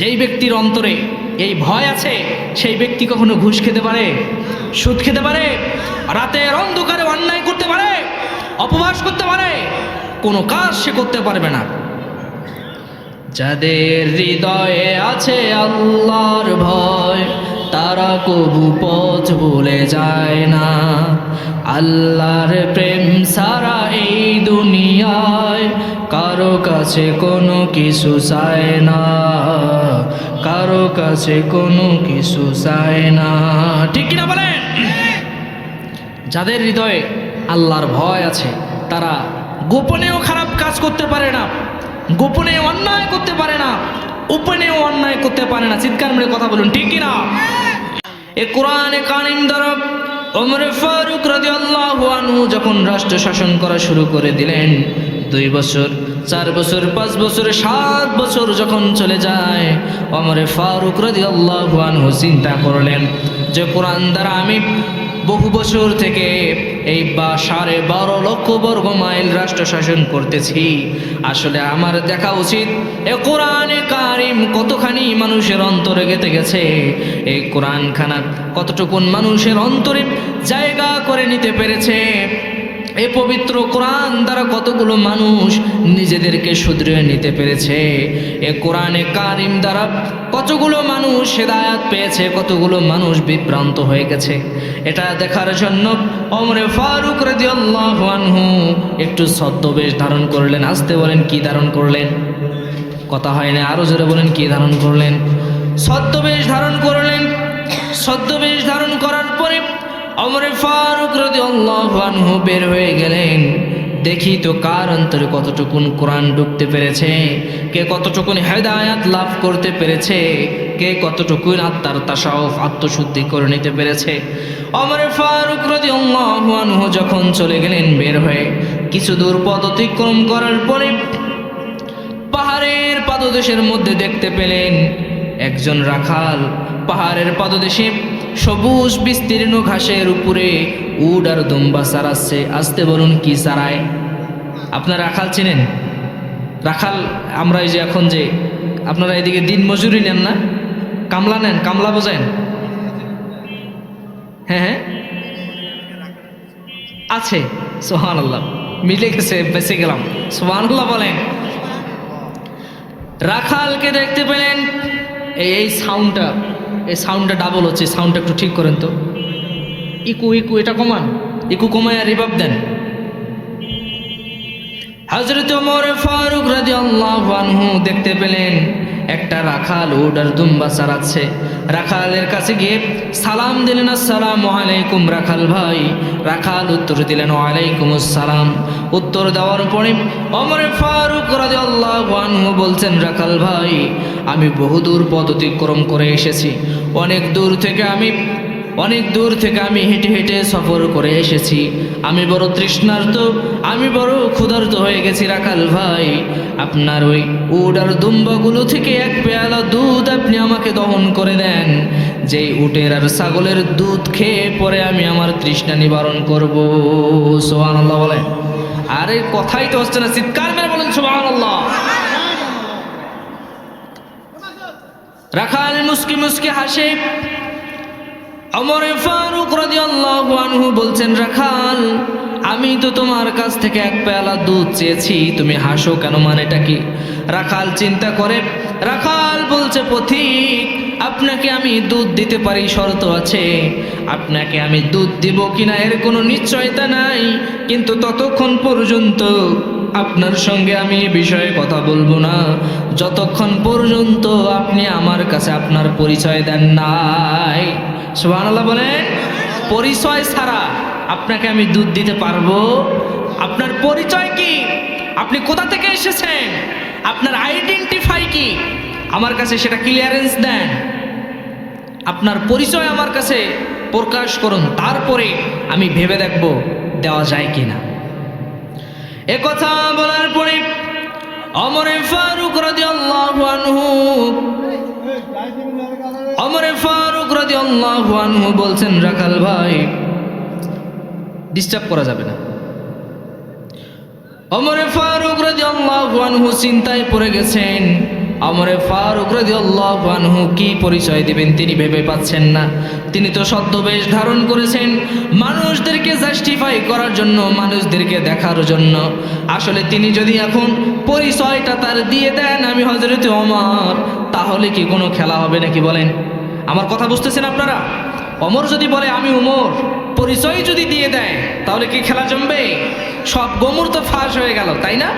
যেই ব্যক্তির অন্তরে এই ভয় আছে সেই ব্যক্তি কখনো ঘুষ খেতে পারে, সুদ খেতে পারে, রাতের অন্ধকারে অন্যায় করতে পারে, অপবাস করতে পারে? কোনো কাজ সে করতে পারবে না। যাদের হৃদয়ে আছে আল্লাহর ভয় তারা কবু পথ ভুলে যায় না। আল্লাহর প্রেম সারা এই দুনিয়ায় কারো কাছে কোনো কিছু চায় না, কারো কাছে কোনো কিছু চায় না। ঠিক কিনা বলেন? যাদের হৃদয়ে আল্লাহর ভয় আছে তারা গোপনেও খারাপ কাজ করতে পারে না, গোপনে অন্যায় করতে পারে না, উপনেও অন্যায় করতে পারে না। চিৎকার মেরে কথা বলুন, ঠিক কিনা? এ কোরআনে কারিম দ্বারা ওমর ফারুক রাদিয়াল্লাহু আনহু যখন রাষ্ট্র শাসন করা শুরু করে দিলেন, 2 বছর, 4 বছর, 5 বছর, 7 বছর যখন চলে যায়, ওমর ফারুক রাদিয়াল্লাহু আনহু চিন্তা করলেন যে কোরআন দ্বারা আমি বহু বছর থেকে এই 12.5 লক্ষ বর্গ মাইল রাষ্ট্র শাসন করতেছি, আসলে আমার দেখা উচিত এ কোরআনে কারিম কতখানি মানুষের অন্তরে গেঁথে গেছে, এই কোরআন খানা কতটুকুন মানুষের অন্তরে জায়গা করে নিতে পেরেছে, এই পবিত্র কোরআন দ্বারা কতগুলো মানুষ নিজেদেরকে শুধরে নিতে পেরেছে, এ কোরআনে কারিম দ্বারা কতগুলো মানুষ হেদায়েত পেয়েছে, কতগুলো মানুষ বিভ্রান্ত হয়ে গেছে। এটা দেখার জন্য ওমর ফারুক রাদিয়াল্লাহু আনহু একটু ছদ্মবেশ ধারণ করলেন। আসতে বলেন, কি ধারণ করলেন? কথা হয় না, আরো জোরে বলেন, কি ধারণ করলেন? ছদ্মবেশ ধারণ করলেন। ছদ্মবেশ ধারণ করার পরে ওমর ফারুক রাদিয়াল্লাহু আনহু বের হয়ে গেলেন। দেখি তো কার অন্তরে কতটুকুন কোরআন ঢুকতে পেরেছে, কে কতটুকুন হেদায়েত লাভ করতে পেরেছে, কে কতটুকুন আত্মার তাসাউফ আত্মশুদ্ধি করে নিতে পেরেছে। ওমর ফারুক রাদিয়াল্লাহু আনহু যখন চলে গেলেন বের হয়ে, কিছু দূর পথ অতিক্রম করার পরে পাহাড়ের পাদদেশের মধ্যে দেখতে পেলেন একজন রাখাল পাহাড়ের পাদদেশে সবুজ বিস্তীর্ণ ঘাসের উপরে উট আর দুম্বা চড়াচ্ছে। আসতে বলুন, কি চড়ায়? আপনার রাখাল চিনেন? রাখাল আমরা এই যে এখন যে আপনারা এদিকে দিন মজুরি নেন না, কামলা নেন, কামলা বোঝেন? হ্যাঁ হ্যাঁ আছে, সুবহানাল্লাহ, মিলে গেছে, বেঁচে গেলাম, সুবহানাল্লাহ বলেন। রাখালকে দেখতে পেলেন, এই সাউন্ডটা ডাবল হচ্ছে, সাউন্ডটা একটু ঠিক করেন তো। ইকু এটা কমান, ইকু কমায় আর রিভাব দেন। হযরত ওমর ফারুক রাদিয়াল্লাহু আনহু দেখতে পেলেন একটা রাখাল উট আর দুম্বা চড়াচ্ছে। রাখালের কাছে গিয়ে সালাম দিলেন, আসসালামু আলাইকুম রাখাল ভাই। রাখাল উত্তর দিলেন, ওয়ালাইকুম আসসালাম। উত্তর দেওয়ার পরে ওমর ফারুক রাদিয়াল্লাহু আনহু বলছেন, রাখাল ভাই, আমি বহুদূর পথ অতিক্রম করে এসেছি, অনেক দূর থেকে আমি হেঁটে হেঁটে সফর করে এসেছি, আমি বড় তৃষ্ণার্ত, আমি বড় ক্ষুধার্ত হয়ে গেছি। রাখাল ভাই, আপনার ওই উট আর দুম্বাগুলো থেকে এক পেয়ালা দুধ আপনি আমাকে দহন করে দেন, যেই উটের আর ছাগলের দুধ খেয়ে পরে আমি আমার তৃষ্ণা নিবারণ করব। সুবহানাল্লাহ বলেন। আরে কথাই তো হচ্ছে না, চিৎকার মেরে বলেন সুবহানাল্লাহ। রাখাল মুস্কি মুস্কি হাসে। ওমর ফারুক রাদিয়াল্লাহু আনহু বলছেন, রাখাল, আমি তো তোমার কাছ থেকে এক পেয়ালা দুধ চেয়েছি, তুমি হাসো কেন, মানেটা কি? রাখাল চিন্তা করে, রাখাল বলছে, পথিক, আপনাকে আমি দুধ দিতে পারি, শর্ত আছে। আপনাকে আমি দুধ দিব কিনা এর কোনো নিশ্চয়তা নাই, কিন্তু ততক্ষণ পর্যন্ত আপনার সঙ্গে আমি এ বিষয়ে কথা বলবো না যতক্ষণ পর্যন্ত আপনি আমার কাছে আপনার পরিচয় দেন নাই। সুবহানাল্লাহ বলেন। পরিচয় ছাড়া আপনাকে আমি দুধ দিতে পারবো? আপনার পরিচয় কি? আপনি কোথা থেকে এসেছেন? আপনার আইডেন্টিফাই কি? আমার কাছে সেটা ক্লিয়ারেন্স দেন। আপনার পরিচয় আমার কাছে প্রকাশ করুন, তারপরে আমি ভেবে দেখব দেওয়া যায় কিনা। এ কথা বলার পরে ওমর ফারুক রাদিয়াল্লাহু আনহু বলছেন, রাখাল ভাই, ডিস্টার্ব করা যাবে না। ওমর ফারুক রাদিয়াল্লাহু আনহু চিন্তায় পড়ে গেছেন। ওমরে ফারুক রাদিয়াল্লাহু আনহু কি পরিচয় দিবেন তিনি ভেবে পাচ্ছেন না। তিনি তো ছদ্মবেশ ধারণ করেছেন মানুষদেরকে জাস্টিফাই করার জন্য, মানুষদেরকে দেখার জন্য। আসলে তিনি যদি এখন পরিচয়টা তার দিয়ে দেন আমি হযরত ওমর, তাহলে কি কোনো খেলা হবে নাকি বলেন? আমার কথা বুঝতেছেন আপনারা? ওমর যদি বলে আমি ওমর, পরিচয় যদি দিয়ে দেয়, তাহলে কি খেলা জমবে? সব গোমর তো ফাঁস হয়ে গেল, তাই না?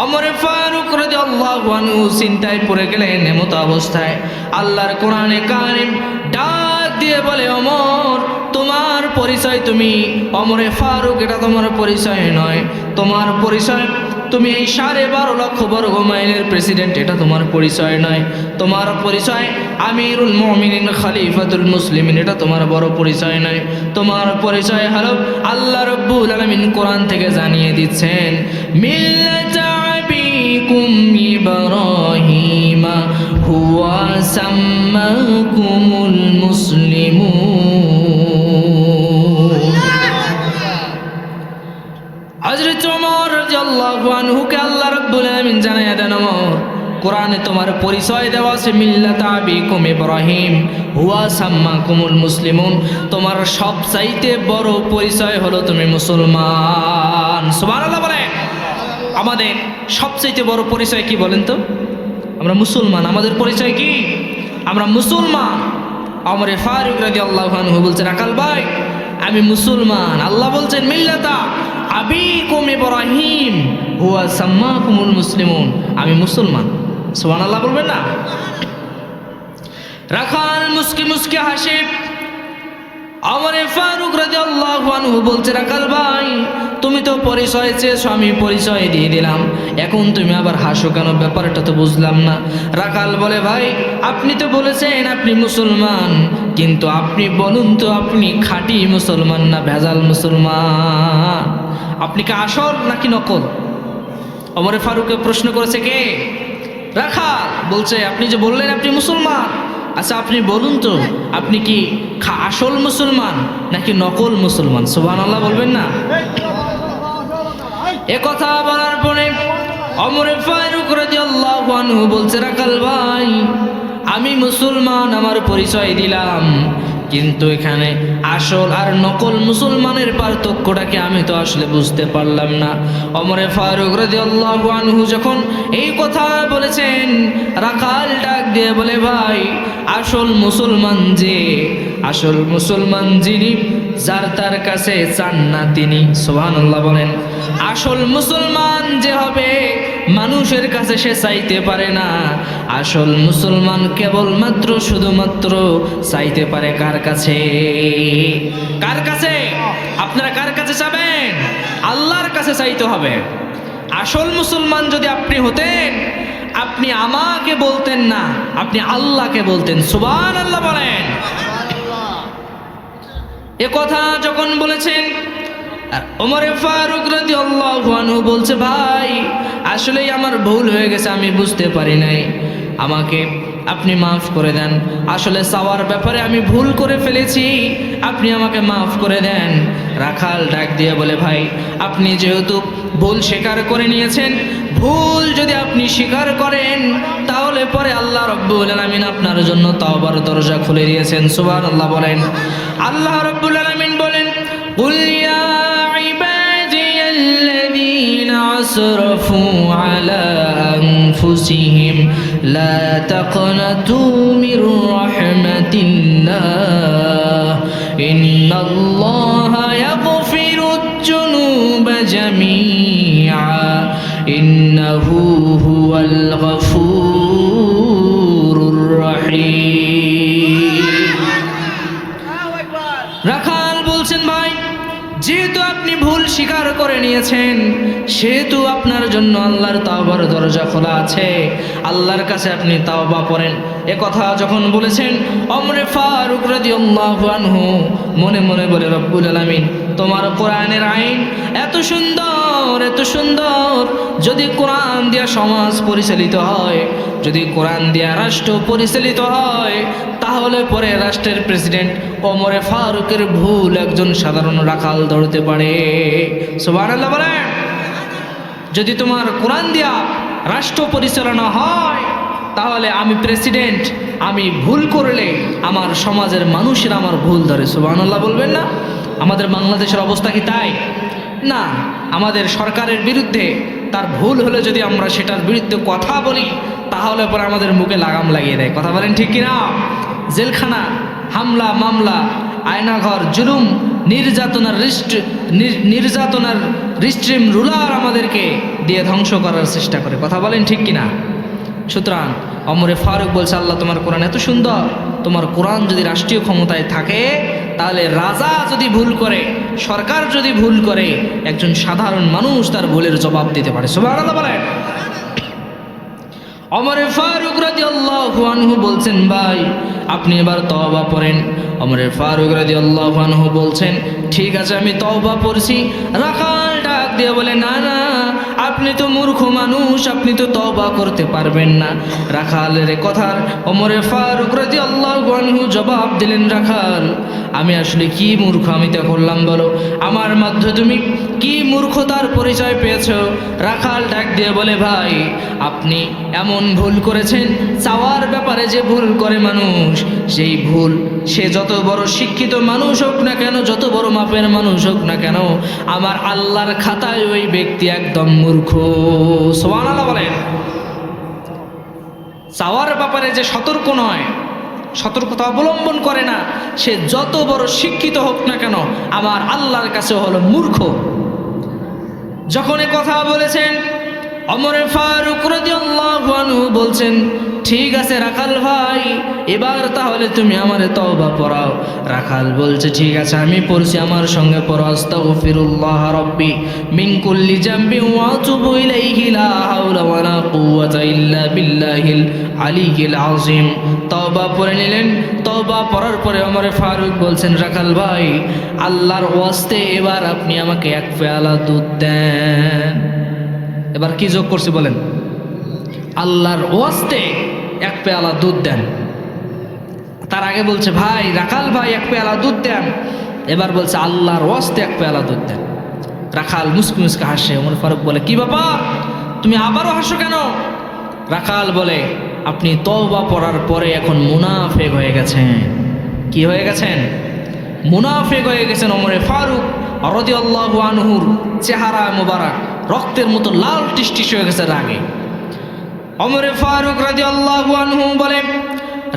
ওমরে ফারুক রাদিয়াল্লাহু আনহু চিন্তায় পড়ে গেলেন। এমতো অবস্থায় আল্লাহর কোরআনে কারিম ডাক দিয়ে বলে, ওমর তোমার পরিচয় তুমি ওমরে ফারুক, এটা তোমার পরিচয় নয়। তোমার পরিচয় তুমি এই 12.5 লক্ষ বর্গ মাইলের প্রেসিডেন্ট, এটা তোমার পরিচয় নয়। তোমার পরিচয় আমিরুল মুমিনিন খলিফাতুল মুসলিমিন, এটা তোমার বড় পরিচয় নয়। তোমার পরিচয় হলো আল্লাহ রাব্বুল আলামিন কোরআন থেকে জানিয়ে দিচ্ছেন, মিল্লাতা আবিকুম ইব্রাহিমা হুয়া সাম্মাকুমুল মুসলিমুন। হযরত ওমর রাদিয়াল্লাহু আনহুকে আল্লাহ রাব্বুল আলামিন জানায়া দেন, ওমর কোরআনে তোমার পরিচয় দেওয়া আছে মিল্লাতা আবিকুম ইব্রাহিম হুয়া সাম্মাকুমুল মুসলিমুন। তোমার সবচাইতে বড় পরিচয় হলো তুমি মুসলমান। সুবহানাল্লাহ বলেন। আমাদের সবচাইতে বড় পরিচয় কি বলেন তো? আমরা মুসলমান। আমাদের পরিচয় কি? আমরা মুসলমান। ওমরে ফারুক রাদিয়াল্লাহু আনহু বলছেন, আকাল ভাই আমি মুসলমান। আল্লাহ বলছেন মিল্লাতা আবিকুম ইব্রাহিম হুয়া সাম্মাকুমুল মুসলিমুন, আমি মুসলমান। সুবহানাল্লাহ বলবেন না? রাখাল মুস্কি মুস্কি হাসে। ওমরে ফারুক রাদিয়াল্লাহু আনহু বলছে, রাখাল ভাই তুমি তো পরিচয় চেয়েছো, আমি পরিচয় দিয়ে দিলাম, এখন তুমি আবার হাসো কেন? ব্যাপারটা তো বুঝলাম না। রাখাল বলে, ভাই আপনি তো বলেছেন আপনি মুসলমান, কিন্তু আপনি বলুন তো আপনি খাঁটি মুসলমান না ভেজাল মুসলমান? আপনি কি আসল নাকি নকল? ওমরে ফারুককে প্রশ্ন করেছে কে? রাখাল বলছে, আপনি যে বললেন আপনি মুসলমান, আচ্ছা আপনি বলুন তো আপনি কি আসল মুসলমান নাকি নকল মুসলমান? সুবহানাল্লাহ বলবেন না? এ কথা বলার পরে ওমরে ফারুক রাদিয়াল্লাহু আনহু বলছে, রাখাল ভাই আমি মুসলমান, আমার পরিচয় দিলাম, কিন্তু এখানে আসল আর নকল মুসলমানের পার্থক্যটাকে আমি তো আসলে বুঝতে পারলাম না। ওমরে ফারুক রাদিয়াল্লাহু আনহু যখন এই কথা বলেছেন, রাখাল ডাক দিয়ে বলে, ভাই আসল মুসলমান যে, আসল মুসলমান যিনি, যার তার কাছে চান না তিনি। সুবহানাল্লাহ বলেন। আসল মুসলমান যে হবে মানুষের কাছে সে চাইতে পারে না। আসল মুসলমান কেবলমাত্র শুধুমাত্র চাইতে পারে কার কাছে? কার কাছে? আপনারা কার কাছে চাবেন? আল্লাহর কাছে চাইতে হবে। আসল মুসলমান যদি আপনি হতেন, আপনি আমাকে বলতেন না, আপনি আল্লাহকে বলতেন। সুবহানাল্লাহ বলেন। এ কথা যখন বলেছেন, ওমরে ফারুক রাদিয়াল্লাহু আনহু বলছে, ভাই আসলেই আমার ভুল হয়ে গেছে, আমি বুঝতে পারি নাই, আমাকে আপনি মাফ করে দেন। আসলে চাওয়ার ব্যাপারে আমি ভুল করে ফেলেছি, আপনি আমাকে মাফ করে দেন। রাখাল ডাক দিয়ে বলে, ভাই আপনি যেহেতু ভুল স্বীকার করে নিয়েছেন, ভুল যদি আপনি স্বীকার করেন তাহলে পরে আল্লাহ রাব্বুল আলামিন আপনার জন্য তওবার দরজা খুলে দিয়েছেন। সুবহানাল্লাহ বলেন। আল্লাহ রাব্বুল আলামিন বলেন, কুল ইয়া ইবাদিয়াল্লাযীনা আসরাফু আলা আনফুসিহিম লা তাকনাতু মির রাহমাতিল্লাহ ইন্নাল্লাহা ইয়াগফিরুয যুনুবা জামিআ ইন্নাহু হুয়াল গফুরুর রহিম। রাখাল বলছেন, ভাই যেহেতু আপনি ভুল স্বীকার করে নিয়েছেন, সেহেতু আপনার জন্য আল্লাহর তাওবার দরজা খোলা আছে, আল্লাহর কাছে আপনি তাওবা করেন। এ কথা যখন বলেছেন, ওমরে ফারুক রাদিয়াল্লাহু আনহু মনে মনে বলে, রব্বুল আলামিন তোমার কোরআনের আইন এত সুন্দর, এত সুন্দর, যদি কোরআন দিয়া সমাজ পরিচালিত হয়, যদি কোরআন দিয়া রাষ্ট্র পরিচালিত হয়, তাহলে পরে রাষ্ট্রের প্রেসিডেন্ট ওমরে ফারুকের ভুল একজন সাধারণ রাখাল ধরতে পারে। সুবহানাল্লাহ বলেন। যদি তোমার কোরআন দিয়া রাষ্ট্র পরিচালনা হয়, তাহলে আমি প্রেসিডেন্ট, আমি ভুল করলে আমার সমাজের মানুষেরা আমার ভুল ধরে। সুবহানাল্লাহ বলবেন না? আমাদের বাংলাদেশের অবস্থা কি তাই না? আমাদের সরকারের বিরুদ্ধে তার ভুল হলে যদি আমরা সেটার বিরুদ্ধে কথা বলি, তাহলে পরে আমাদের মুখে লাগাম লাগিয়ে দেয়। কথা বলেন ঠিক কিনা? জেলখানা, হামলা মামলা, আয়নাঘর, জুলুম, নির্যাতনার রিস্ট্রিম রুলার আমাদেরকে দিয়ে ধ্বংস করার চেষ্টা করে। কথা বলেন ঠিক কিনা? সুতরাং ওমরে ফারুক বলছে, আল্লাহ তোমার কোরআন এত সুন্দর, তোমার কোরআন যদি রাষ্ট্রীয় ক্ষমতায় থাকে, তাহলে রাজা যদি ভুল করে, সরকার যদি ভুল করে, একজন সাধারণ মানুষ তার ভুলের জবাব দিতে পারে। সুবহানাল্লাহ বলেন। ওমরে ফারুক রাদিয়াল্লাহু আনহু বলছেন, ভাই আপনি এবার তওবা পড়েন। ওমরে ফারুক রাদিয়াল্লাহু আনহু বলছেন, ঠিক আছে আমি তওবা পড়ছি। রাখাল ডাক দিয়ে বলে, না না, আপনি তো মূর্খ মানুষ, আপনি তো তওবা করতে পারবেন না। রাখালের কথার ওমরে ফারুক রাদিয়াল্লাহু আনহু জবাব দিলেন, রাখাল আমি আসলে কি মূর্খ আমি তা করলাম বলো, আমার মধ্যে তুমি কি মূর্খতার পরিচয় পেয়েছো? রাখাল ডাক দিয়ে বলে, ভাই আপনি এমন ভুল করেছেন, চাওয়ার ব্যাপারে যে ভুল করে মানুষ, সেই ভুল সে যত বড় শিক্ষিত মানুষ হোক না কেন, যত বড় মাপের মানুষ হোক না কেন, আমার আল্লাহর খাতায় ওই ব্যক্তি একদম মূর্খ। সুবহানাল্লাহ বলেন। চাওয়ার ব্যাপারে যে সতর্ক নয়, সতর্কতা অবলম্বন করে না, সে যত বড় শিক্ষিত হোক না কেন, আমার আল্লাহর কাছে হলো মূর্খ। যখন এ কথা বলেছেন, ওমরে ফারুক রাদিয়াল্লাহু আনহু বলছেন, ঠিক আছে রাখাল ভাই, এবার তাহলে তুমি আমারে তওবা পড়াও। রাখাল বলছে, ঠিক আছে আমি পড়ছি, আমার সঙ্গে পড়ো। আস্তাগফিরুল্লাহ রাব্বি মিন কুল্লি জামবি ওয়া আতুবু ইলাইহি লা হাওলা ওয়ালা কুওয়াতা ইল্লা বিল্লাহিল আলিয়্যিল আযীম। তওবা পড়ে নিলেন। তওবা পড়ার পরে ওমরে ফারুক বলছেন, রাখাল ভাই আল্লাহর ওয়াস্তে এবার আপনি আমাকে এক পেয়ালা দুধ দেন। এবার কি যোগ করছি বলেন? আল্লাহর ওয়াস্তে এক পেয়ালা দুধ দেন। তার আগে বলছে, ভাই রাখাল ভাই এক পেয়ালা দুধ দেন। এবার বলছে, আল্লাহর ওয়াস্তে এক পেয়ালা দুধ দেন। রাখাল মুস্কি মুস্কি হাসে। ওমর ফারুক বলে, কি বাবা তুমি আবারও হাসো কেন? রাখাল বলে, আপনি তওবা পড়ার পরে এখন মুনাফিক হয়ে গেছেন। কি হয়ে গেছেন? মুনাফিক হয়ে গেছেন। ওমরে ফারুক রাদিয়াল্লাহু আনহুর চেহারা মোবারক রক্তের মতো লাল টিসটিস হয়ে গেছে রাগে। ওমরে ফারুক রাদিয়াল্লাহু আনহু বলে,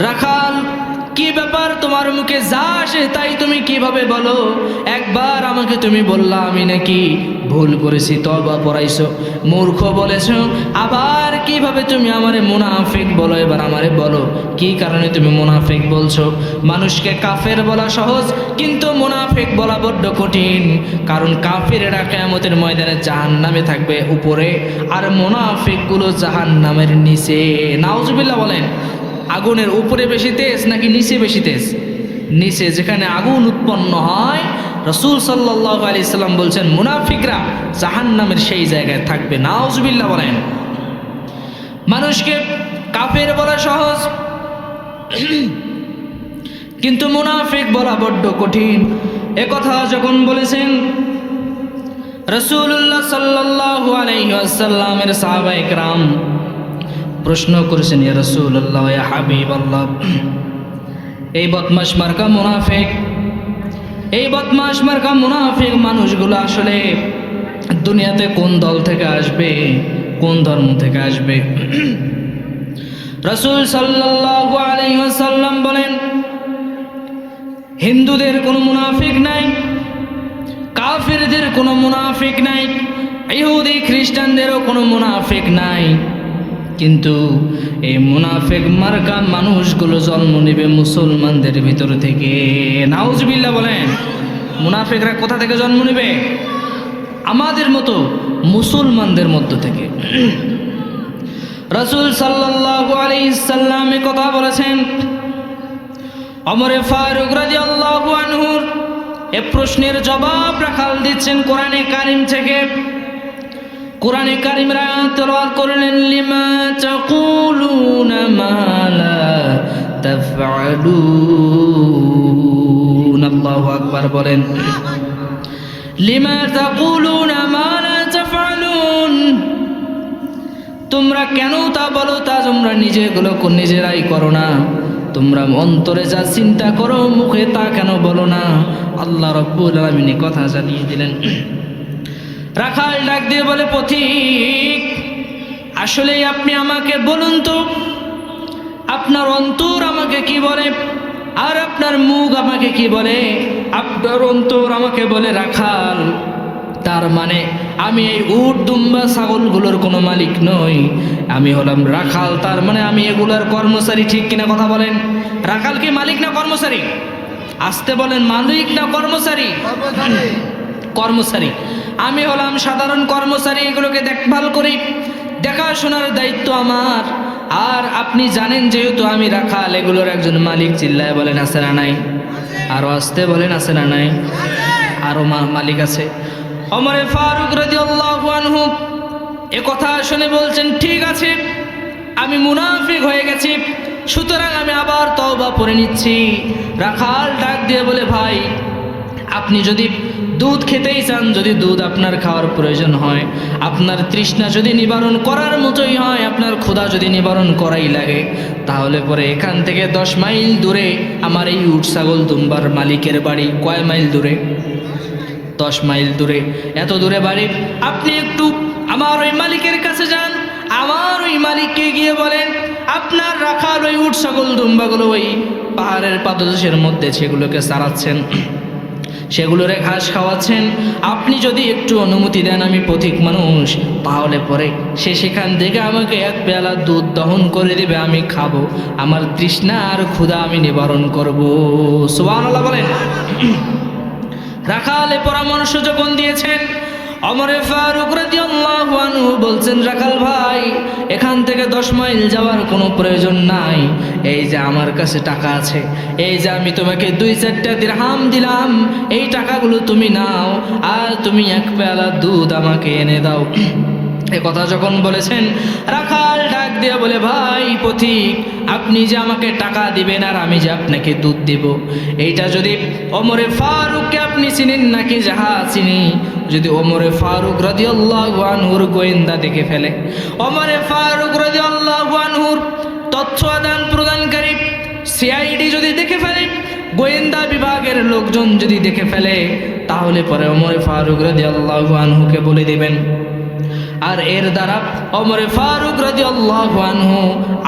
রাখাল কি ব্যাপার, তোমার মুখে যা আসে তাই তুমি কিভাবে বলো? একবার আমাকে তুমি বললা আমি নাকি ভুল করেছি, তওবা পড়াইছো, মূর্খ বলেছো, আবার কিভাবে তুমি আমারে মুনাফিক বলো? এবার আমারে বলো কি কারণে তুমি মুনাফিক বলছো? মানুষকে কাফের বলা সহজ, কিন্তু মুনাফিক বলা বড্ড কঠিন। কারণ কাফেরেরা কিয়ামতের ময়দানে জাহান্নামে থাকবে উপরে, আর মুনাফিকগুলো জাহান্নামের নিচে। নাউজুবিল্লাহ বলেন। আগুনের উপরে বেশি তেজ নাকি নিচে বেশি তেজ? নিচে, যেখানে আগুন উৎপন্ন হয়। রাসূল সাল্লাল্লাহু আলাইহি সাল্লাম বলছেন, মুনাফিকরা জাহান্নামের সেই জায়গায় থাকবে। নাউজুবিল্লাহ বলেন। মানুষকে কাফের বলা সহজ, কিন্তু মুনাফিক বলা বড্ড কঠিন। একথা যখন বলেছেন, রাসূলুল্লাহ সাল্লাল্লাহু আলাইহি ওয়াসাল্লামের সাহাবায়ে কেরাম প্রশ্ন করেছেন, ইয়া রাসূলুল্লাহ, ইয়া হাবিবাল্লাহ, এই বদমাশ মার্কা মুনাফিক, এই বদমাশ মার্কা মুনাফিক মানুষগুলো আসলে দুনিয়াতে কোন দল থেকে আসবে, কোন ধর্ম থেকে আসবে? রাসূল সাল্লাল্লাহু আলাইহি ওয়াসাল্লাম বলেন, হিন্দুদের কোনো মুনাফিক নাই, কাফিরদের কোনো মুনাফিক নাই, ইহুদি খ্রিস্টানদেরও কোনো মুনাফিক নাই, কিন্তু এই মুনাফিক মার্কা মানুষগুলো জন্ম নেবে মুসলমানদের ভিতর থেকে। নাউজুবিল্লাহ বলেন। মুনাফিকরা কোথা থেকে জন্ম নেবে? আমাদের মতো মুসলমানদের মধ্য থেকে। রাসূল সাল্লাল্লাহু আলাইহি সাল্লাম কথা বলেছেন। ওমরে ফারুক রাদিয়াল্লাহু আনহুর এ প্রশ্নের জবাব রাখাল দিচ্ছেন কোরআনে কারীম থেকে। কোরআনে কারীমের আয়াত তেলাওয়াত করলেন, লিমা তাকুলুনা মা লা তাফআলুন। আল্লাহু আকবার বলেন। লিমা তাকুলুনা মা লা তাফআলুন, তোমরা কেন তা বলো, তা তোমরা নিজেগুলো নিজেরাই করো না। তোমরা অন্তরে যা চিন্তা করো মুখে তা কেন বলো না। আল্লাহ রাব্বুল আলামিন কথা জানিয়ে দিলেন। রাখাল ডাক দিয়ে বলে, পথিক আসলে আপনি আমাকে বলুন তো, আপনার অন্তর আমাকে কি বলে আর আপনার মুখ আমাকে কি বলে? আপনার অন্তর আমাকে বলে রাখাল, তার মানে আমি এই উট দুম্বা ছাগলগুলোর কোনো মালিক নই, আমি হলাম রাখাল, তার মানে আমি এগুলার কর্মচারী। ঠিক কিনা কথা বলেন? রাখাল কি মালিক না কর্মচারী? আসতে বলেন, মালিক না কর্মচারী? কর্মচারী। আমি হলাম সাধারণ কর্মচারী, এগুলোকে দেখভাল করি, দেখাশোনার দায়িত্ব আমার। আর আপনি জানেন যেহেতু আমি রাখাল, এগুলোর একজন মালিক। চিল্লায় বলেন আছে না নাই? আরো আসতে বলেন আছে না নাই? আরো মালিক আছে। ওমরে ফারুক রাদিয়াল্লাহু আনহু এ কথা শুনে বলছেন, ঠিক আছে আমি মুনাফিক হয়ে গেছি, সুতরাং আমি আবার তওবা করে নিচ্ছি। রাখাল ডাক দিয়ে বলে, ভাই আপনি যদি দুধ খেতেই চান, যদি দুধ আপনার খাওয়ার প্রয়োজন হয়, আপনার তৃষ্ণা যদি নিবারণ করার মতোই হয়, আপনার ক্ষুধা যদি নিবারণ করাই লাগে, তাহলে পরে এখান থেকে 10 মাইল দূরে আমার এই উট ছাগল দুম্বার মালিকের বাড়ি। কয় মাইল দূরে? 10 মাইল দূরে। এত দূরে বাড়ি, আপনি একটু আমার ওই মালিকের কাছে যান, আমার ওই মালিককে গিয়ে বলেন আপনার রাখাল ওই উট ছাগল দুম্বাগুলো ওই পাহাড়ের পাদদেশের মধ্যে সেগুলোকে চড়াচ্ছেন, সেগুলোরে ঘাস খাওয়াচ্ছেন, আপনি যদি একটু অনুমতি দেন, আমি পথিক মানুষ, তাহলে পরে সে সেখান থেকে আমাকে 1 পেয়ালা দুধ দহন করে দিবে, আমি খাবো, আমার তৃষ্ণা আর ক্ষুধা আমি নিবারণ করব। সুবহানাল্লাহ বলেন। রাখালে পরামর্শ যখন দিয়েছেন, ওমরে ফারুক রাদিয়াল্লাহু আনহু বলছেন, রাখাল ভাই এখান থেকে 10 মাইল যাওয়ার কোনো প্রয়োজন নাই, এই যে আমার কাছে টাকা আছে, এই যে আমি তোমাকে 2-4টা দিরহাম দিলাম, এই টাকাগুলো তুমি নাও আর তুমি 1 পেয়ালা দুধ আমাকে এনে দাও। এ কথা যখন বলেছেন, রাখাল ডাক দিয়ে বলে, ভাই পথিক আপনি যে আমাকে টাকা দিবেন আর আমি যে আপনাকে দুধ দিব, এইটা যদি ওমরে ফারুককে আপনি চিনেন নাকি যাহা চিনি, যদি ওমরে ফারুক রাদিয়াল্লাহু আনহুর গোয়েন্দা দেখে ফেলে, ওমরে ফারুক রাদিয়াল্লাহু আনহুর তথ্য আদান প্রদানকারী সিআইডি যদি দেখে ফেলে, গোয়েন্দা বিভাগের লোকজন যদি দেখে ফেলে, তাহলে পরে ওমরে ফারুক রাদিয়াল্লাহু আনহুকে বলে দিবেন, আর এর দ্বারা ওমরে ফারুক রাদিয়াল্লাহু আনহু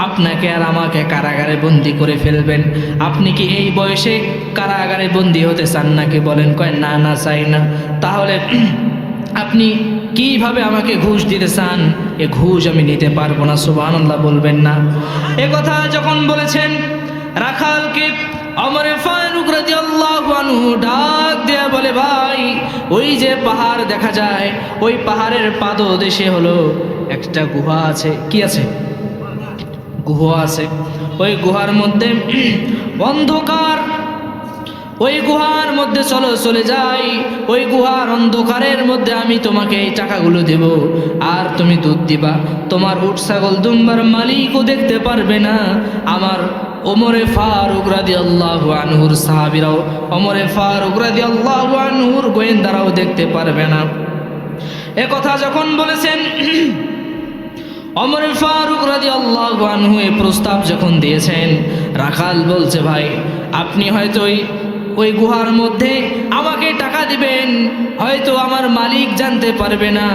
আপনাকে আর আমাকে কারাগারে বন্দি করে ফেলবেন। আপনি কি এই বয়সে কারাগারে বন্দি হতে চান নাকি? বলেন। কয় না, না চাই না। তাহলে আপনি কিভাবে আমাকে ঘুষ দিতে চান? এ ঘুষ আমি নিতে পারবো না। সুবহানাল্লাহ বলবেন না? এ কথা যখন বলেছেন, রাখালকে ওমরে ফারুক রাদিয়াল্লাহু আনহু ডাক দিয়ে বলে, ভাই ওই যে পাহাড় দেখা যায়, ওই পাহাড়ের পাদদেশে হলো একটা গুহা আছে। কি আছে? গুহা আছে। ওই গুহার মধ্যে অন্ধকার, ওই গুহার মধ্যে চলো, চলে যাই, ওই গুহার অন্ধকারের মধ্যে আমি তোমাকে এই টাকাগুলো দেব আর তুমি দুধ দিবা, তোমার উট ছাগল দুম্বার মালিকও দেখতে পারবে না, আমার ওমরে ফারুক রাদিয়াল্লাহু আনহুর সাহাবীরাও, ওমরে ফারুক রাদিয়াল্লাহু আনহুর গোয়েন্দারাও দেখতে পারবে না। এ কথা যখন বলেছেন, ওমরে ফারুক রাদিয়াল্লাহু আনহু এই প্রস্তাব যখন দিয়েছেন, রাখাল বলছে, ভাই আপনি হয়তো ওই গুহার মধ্যে আমাকে টাকা দিবেন, হয়তো আমার মালিক জানতে পারবে না,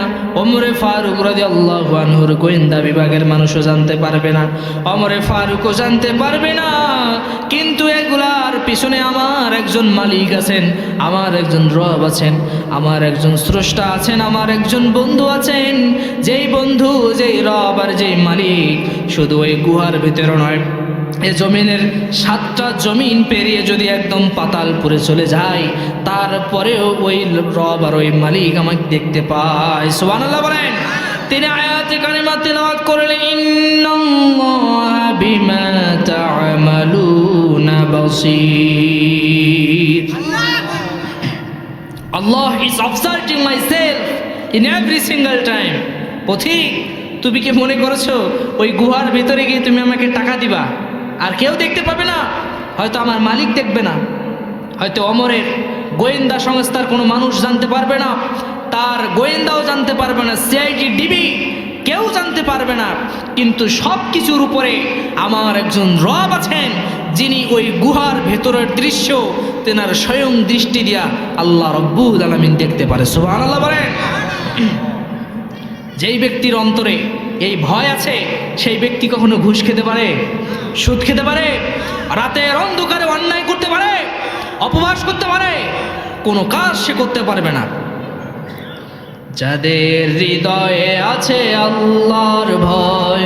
ওমরে ফারুক রাদিয়াল্লাহু আনহুর গোয়েন্দা বিভাগের মানুষও জানতে পারবে না, ওমরে ফারুকও জানতে পারবে না, কিন্তু এগুলার পিছনে আমার একজন মালিক আছেন, আমার একজন রব আছেন, আমার একজন স্রষ্টা আছেন, আমার একজন বন্ধু আছেন, যেই বন্ধু, যেই রব আর যেই মালিক শুধু ওই গুহার ভিতরে নয়, এ জমিনের 7টা জমিন পেরিয়ে যদি একদম পাতালপুরে চলে যায়, তারপরেও ওই রব আর ওই মালিক আমাকে দেখতে পায়। সুবহানাল্লাহ বলেন। তিনি আয়াতে কারিমা তিলাওয়াত করলেন, ইন্নাল্লাহা বিমা তা'মালুনা বাসীর। Allah is observing myself in every single time. পথিক তুমি কি মনে করছো ওই গুহার ভিতরে গিয়ে তুমি আমাকে টাকা দিবা আর কেউ দেখতে পাবে না? হয়তো আমার মালিক দেখবে না, হয়তো ওমরের গোয়েন্দা সংস্থার কোনো মানুষ জানতে পারবে না, তার গোয়েন্দাও জানতে পারবে না, সিআইডি ডিবি কেউ জানতে পারবে না, কিন্তু সব কিছুর উপরে আমার একজন রব আছেন, যিনি ওই গুহার ভেতরের দৃশ্য তেনার স্বয়ং দৃষ্টি দিয়া আল্লাহ রব্বুল আলামিন দেখতে পারে। সুবহানাল্লাহ বলেন। যেই ব্যক্তির অন্তরে এই ভয় আছে, সেই ব্যক্তি কখনো ঘুষ খেতে পারে, সুদ খেতে পারে, রাতের অন্ধকারে অন্যায় করতে পারে, অপবাস করতে পারে? কোনো কাজ সে করতে পারবে না। যাদের হৃদয়ে আছে আল্লাহর ভয়,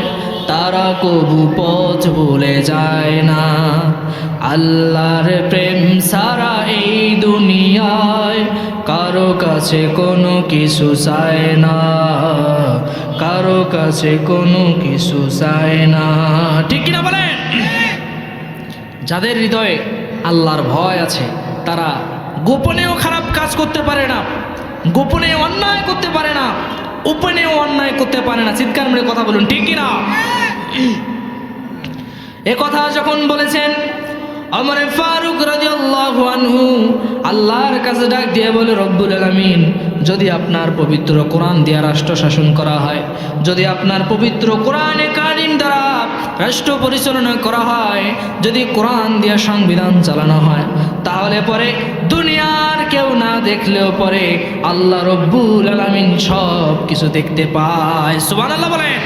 তারা কবু পথ ভুলে যায় না। আল্লাহর প্রেম সারা এই দুনিয়ায় কারো কাছে কোনো কিছু চায় না, কারো কাছে কোনো কিছু চায় না। ঠিক কিনা বলেন? যাদের হৃদয়ে আল্লাহর ভয় আছে, তারা গোপনেও খারাপ কাজ করতে পারে না, গোপনে অন্যায় করতে পারে না, উপনেও অন্যায় করতে পারে না। চিৎকার মেরে কথা বলুন, ঠিক কিনা? এ কথা যখন বলেছেন ওমর ফারুক রাদিয়াল্লাহু আনহু আল্লাহর কাছে ডাক দিয়ে বলে, রব্বুল আলামিন, যদি আপনার পবিত্র কোরআন দিয়ে রাষ্ট্র শাসন করা হয়, যদি আপনার পবিত্র কোরআনে কারিম দ্বারা রাষ্ট্র পরিচালনা করা হয়, যদি কোরআন দিয়ে সংবিধান চালানো হয়, তাহলে পরে দুনিয়ার কেউ না দেখলেও পরে আল্লাহ রব্বুল আলামিন সব কিছু দেখতে পায়। সুবহানাল্লাহ বলেন।